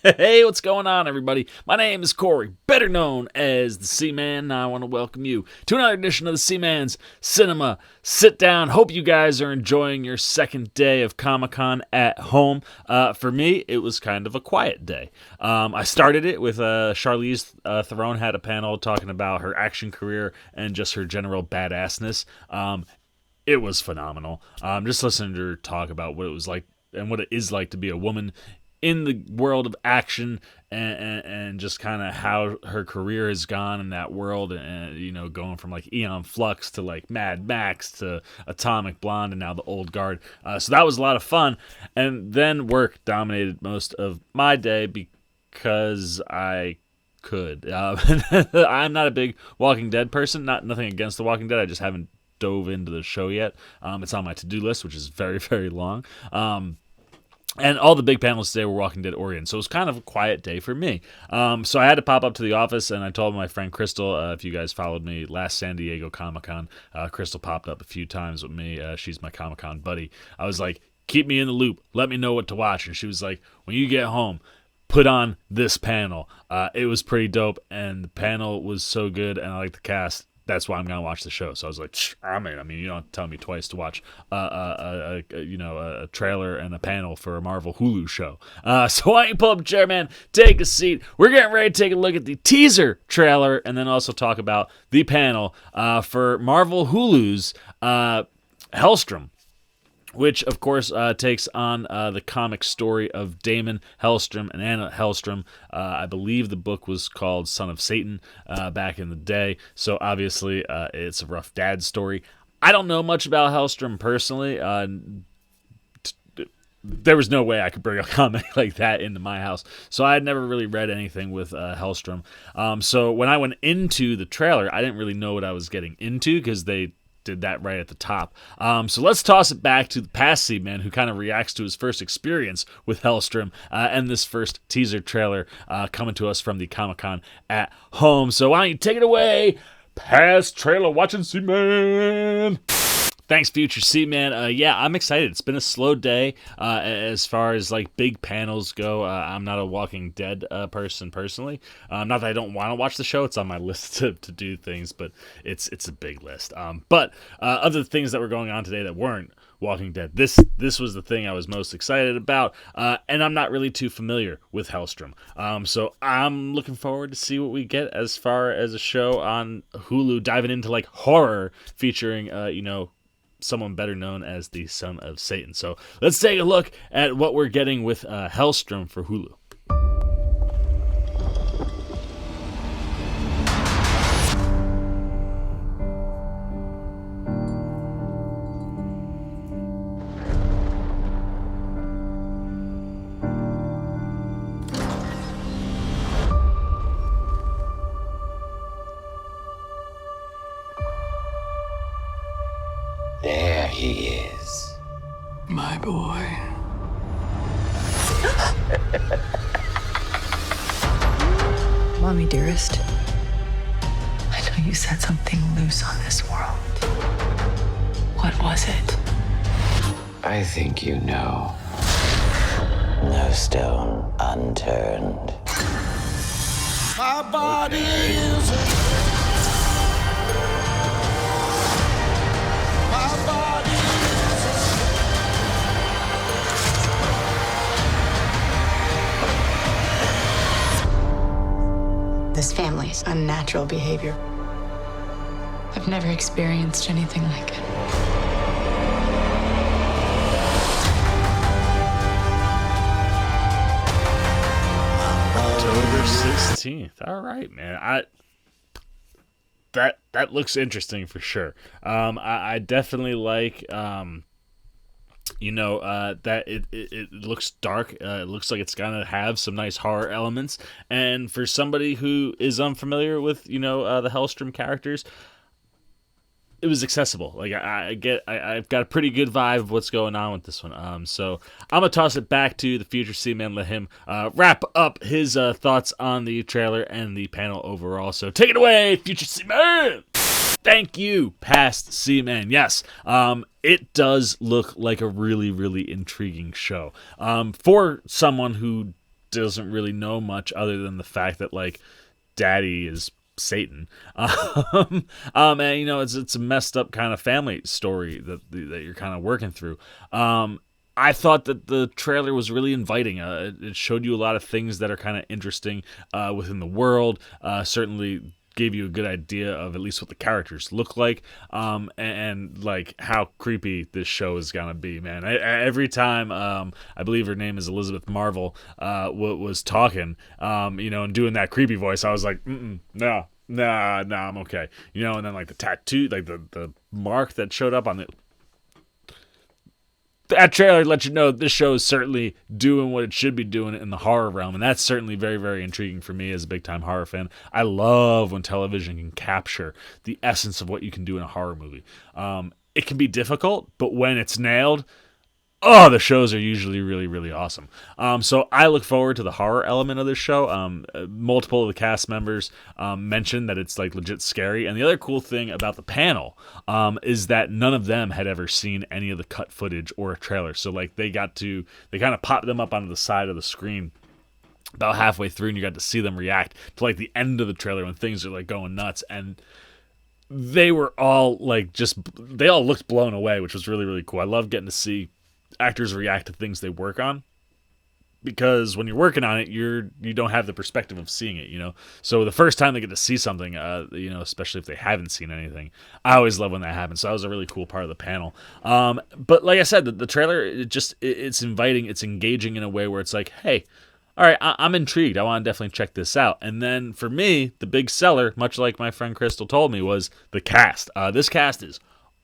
Hey, what's going on, everybody? My name is Corey, better known as the Seaman, and I want to welcome you to another edition of the Seaman's Cinema Sit-Down. Hope you guys are enjoying your second day of Comic-Con at home. For me, it was kind of a quiet day. I started it with Charlize Theron had a panel talking about her action career and just her general badassness. It was phenomenal. Just listening to her talk about what it was like and what it is like to be a woman in the world of action, and just kind of how her career has gone in that world, and going from like Aeon Flux to like Mad Max to Atomic Blonde and now the Old Guard. So that was a lot of fun, and then work dominated most of my day because I could. I'm not a big Walking Dead person. Nothing against the Walking Dead. I just haven't dove into the show yet. It's on my to-do list, which is very, very long. And all the big panels today were Walking Dead oriented, so it was kind of a quiet day for me. So I had to pop up to the office, and I told my friend Crystal, if you guys followed me last San Diego Comic-Con, Crystal popped up a few times with me. She's my Comic-Con buddy. I was like, keep me in the loop. Let me know what to watch. And she was like, when you get home, put on this panel. It was pretty dope, and the panel was so good, and I like the cast. That's why I'm gonna watch the show. So I was like, I'm in. I mean, you don't have to tell me twice to watch a trailer and a panel for a Marvel Hulu show. So why don't you pull up a chair, man? Take a seat. We're getting ready to take a look at the teaser trailer and then also talk about the panel for Marvel Hulu's Helstrom, which, of course, takes on the comic story of Damon Helstrom and Anna Helstrom. I believe the book was called Son of Satan back in the day, so obviously it's a rough dad story. I don't know much about Helstrom personally. There was no way I could bring a comic like that into my house, so I had never really read anything with Helstrom. So when I went into the trailer, I didn't really know what I was getting into because they did that right at the top. So let's toss it back to the past Seaman, who kind of reacts to his first experience with Helstrom and this first teaser trailer coming to us from the Comic-Con at home. So why don't you take it away, past trailer watching Seaman? Thanks, future Seaman. Yeah, I'm excited. It's been a slow day as far as like big panels go. I'm not a Walking Dead person personally. Not that I don't want to watch the show. It's on my list to do things, but it's a big list. But other things that were going on today that weren't Walking Dead, this was the thing I was most excited about, and I'm not really too familiar with Helstrom. So I'm looking forward to see what we get as far as a show on Hulu diving into like horror featuring someone better known as the Son of Satan. So let's take a look at what we're getting with Helstrom for Hulu. There he is. My boy. Mommy, dearest. I know you set something loose on this world. What was it? I think you know. No stone unturned. My body is my body This family's unnatural behavior. I've never experienced anything like it. October 16th. All right, man. That looks interesting for sure. I definitely like that it looks dark. It looks like it's gonna have some nice horror elements. And for somebody who is unfamiliar with the Helstrom characters, it was accessible. Like I've got a pretty good vibe of what's going on with this one. So I'm gonna toss it back to the future Seaman. Let him wrap up his thoughts on the trailer and the panel overall. So take it away, future Seaman. Thank you, past Seaman. Yes, it does look like a really, really intriguing show. For someone who doesn't really know much other than the fact that like daddy is Satan. And you know, it's a messed up kind of family story that you're kind of working through. I thought that the trailer was really inviting. It showed you a lot of things that are kind of interesting within the world. Certainly gave you a good idea of at least what the characters look like, and like how creepy this show is gonna be, man. Every time, I believe her name is Elizabeth Marvel, was talking, you know, and doing that creepy voice, I was like, no, I'm okay, you know. And then like the tattoo, like the mark that showed up on that trailer let you know this show is certainly doing what it should be doing in the horror realm, and that's certainly very, very intriguing for me as a big-time horror fan. I love when television can capture the essence of what you can do in a horror movie. It can be difficult, but when it's nailed, the shows are usually really, really awesome. So I look forward to the horror element of this show. Multiple of the cast members mentioned that it's like legit scary. And the other cool thing about the panel is that none of them had ever seen any of the cut footage or a trailer. So like they kind of popped them up onto the side of the screen about halfway through, and you got to see them react to like the end of the trailer when things are like going nuts. And they were all like they all looked blown away, which was really, really cool. I love getting to see actors react to things they work on, because when you're working on it, you don't have the perspective of seeing it, you know. So the first time they get to see something, you know, especially if they haven't seen anything, I always love when that happens. So that was a really cool part of the panel. But like I said, the trailer, it's inviting, it's engaging in a way where it's like, hey, all right, I'm intrigued. I want to definitely check this out. And then for me, the big seller, much like my friend Crystal told me, was the cast. This cast is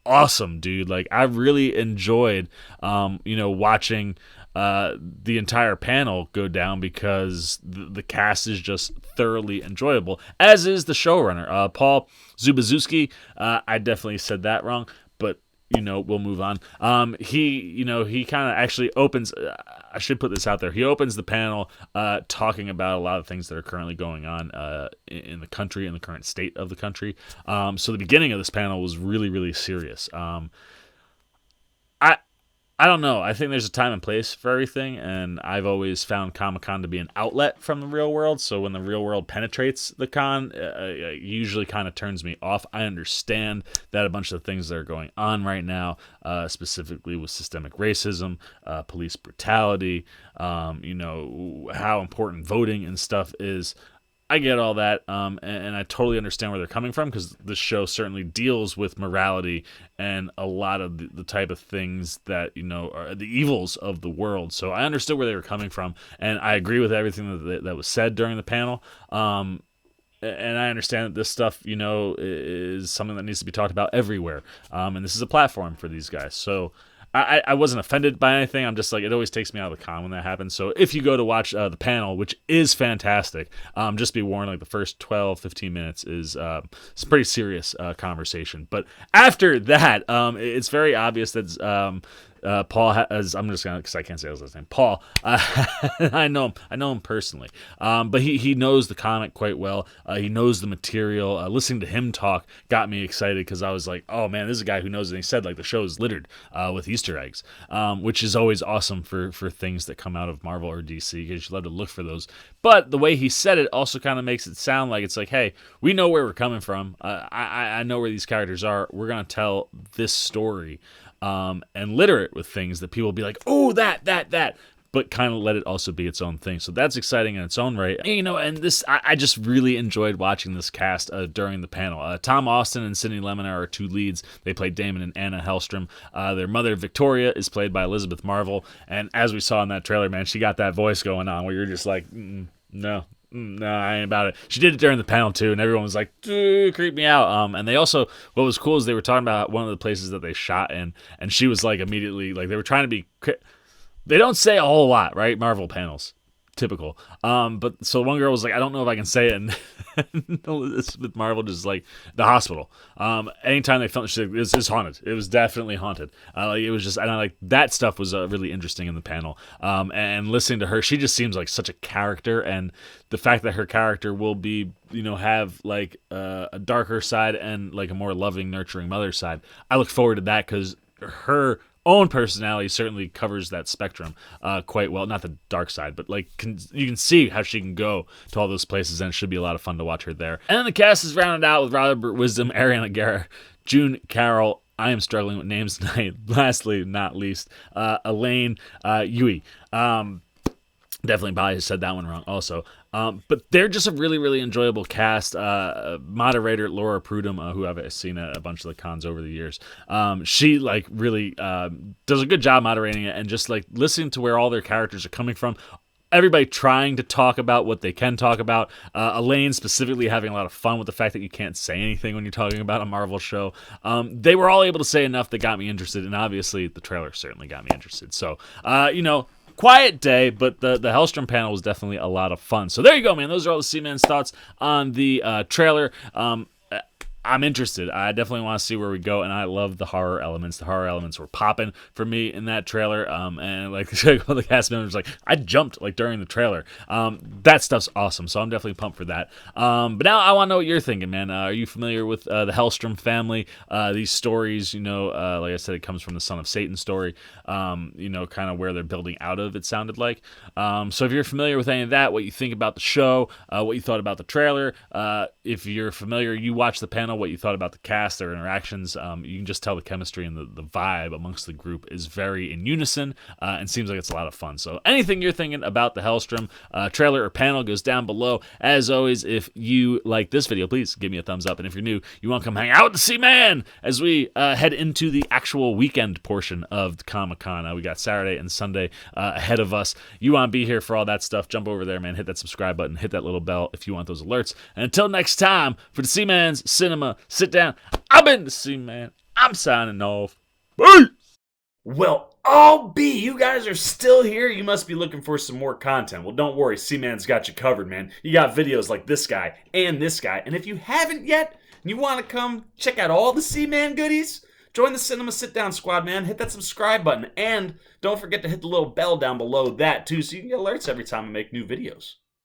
awesome, dude. Like, I really enjoyed you know, watching the entire panel go down, because the cast is just thoroughly enjoyable, as is the showrunner, Paul Zubazuski. I definitely said that wrong, but you know, we'll move on. He kind of actually opens, I should put this out there, he opens the panel talking about a lot of things that are currently going on in the country, in the current state of the country. So the beginning of this panel was really, really serious. I don't know. I think there's a time and place for everything, and I've always found Comic-Con to be an outlet from the real world. So when the real world penetrates the con, it usually kind of turns me off. I understand that a bunch of the things that are going on right now, specifically with systemic racism, police brutality, you know, how important voting and stuff is. I get all that, and I totally understand where they're coming from, because this show certainly deals with morality and a lot of the type of things that, you know, are the evils of the world. So I understood where they were coming from, and I agree with everything that was said during the panel. And I understand that this stuff, you know, is something that needs to be talked about everywhere, and this is a platform for these guys. So I wasn't offended by anything. I'm just like, it always takes me out of the con when that happens. So if you go to watch the panel, which is fantastic, just be warned, like the first 12, 15 minutes is it's a pretty serious conversation. But after that, it's very obvious that Paul has, I'm just gonna, because I can't say his last name, Paul. I know him personally, but he knows the comic quite well. He knows the material. Listening to him talk got me excited, because I was like, oh man, this is a guy who knows. And he said like the show is littered with Easter eggs, which is always awesome for things that come out of Marvel or DC, because you love to look for those. But the way he said it also kind of makes it sound like it's like, hey, we know where we're coming from. I know where these characters are. We're gonna tell this story. And litter it with things that people will be like, oh, that, but kind of let it also be its own thing. So that's exciting in its own right. You know, and this, I just really enjoyed watching this cast during the panel. Tom Austin and Sidney Lemon are our two leads. They play Damon and Anna Helstrom. Their mother, Victoria, is played by Elizabeth Marvel. And as we saw in that trailer, man, she got that voice going on where you're just like, no, I ain't about it. She did it during the panel too, and everyone was like, creep me out. And they also, what was cool is they were talking about one of the places that they shot in, and she was like immediately, like they were trying to be, they don't say a whole lot, right? Marvel panels. Typical. But so one girl was like, I don't know if I can say it, and with Marvel just like the hospital. Anytime they filmed, she's like, it's haunted. It was definitely haunted. It was just, and I like that stuff was really interesting in the panel. And listening to her, she just seems like such a character, and the fact that her character will be, you know, have like a darker side and like a more loving, nurturing mother side. I look forward to that, because her own personality certainly covers that spectrum quite well. Not the dark side, but like you can see how she can go to all those places, and it should be a lot of fun to watch her there. And then the cast is rounded out with Robert Wisdom, Ariana Guerra, June Carroll. I am struggling with names tonight. Lastly, not least, Elaine Yui. Definitely probably said that one wrong also. But they're just a really, really enjoyable cast. Moderator Laura Prudhomme, who I've seen at a bunch of the cons over the years. She like really does a good job moderating it, and just like listening to where all their characters are coming from. Everybody trying to talk about what they can talk about. Elaine specifically having a lot of fun with the fact that you can't say anything when you're talking about a Marvel show. They were all able to say enough that got me interested, and obviously the trailer certainly got me interested. So, quiet day, but the Helstrom panel was definitely a lot of fun. So there you go, man. Those are all the C-Man's thoughts on the trailer. I'm interested. I definitely want to see where we go, and I love the horror elements. The horror elements were popping for me in that trailer, and like the cast members, like I jumped like during the trailer. That stuff's awesome, so I'm definitely pumped for that. But now I want to know what you're thinking, man. Are you familiar with the Helstrom family? These stories, like I said, it comes from the Son of Satan story. Kind of where they're building out of. It sounded like. So if you're familiar with any of that, what you think about the show, what you thought about the trailer, if you're familiar, you watched the panel. What you thought about the cast, their interactions. You can just tell the chemistry and the vibe amongst the group is very in unison and seems like it's a lot of fun. So anything you're thinking about the Helstrom trailer or panel goes down below. As always, if you like this video, please give me a thumbs up. And if you're new, you want to come hang out with the C-Man as we head into the actual weekend portion of the Comic-Con. We got Saturday and Sunday ahead of us. You want to be here for all that stuff, jump over there, man. Hit that subscribe button, hit that little bell if you want those alerts. And until next time, for the C-Man's Cinema Sit Down, I've been the C-Man. I'm signing off. Peace! Well, you guys are still here. You must be looking for some more content. Well, don't worry. C-Man's got you covered, man. You got videos like this guy and this guy. And if you haven't yet, and you want to come check out all the C-Man goodies, join the Cinema Sit Down squad, man. Hit that subscribe button. And don't forget to hit the little bell down below that, too, so you can get alerts every time I make new videos.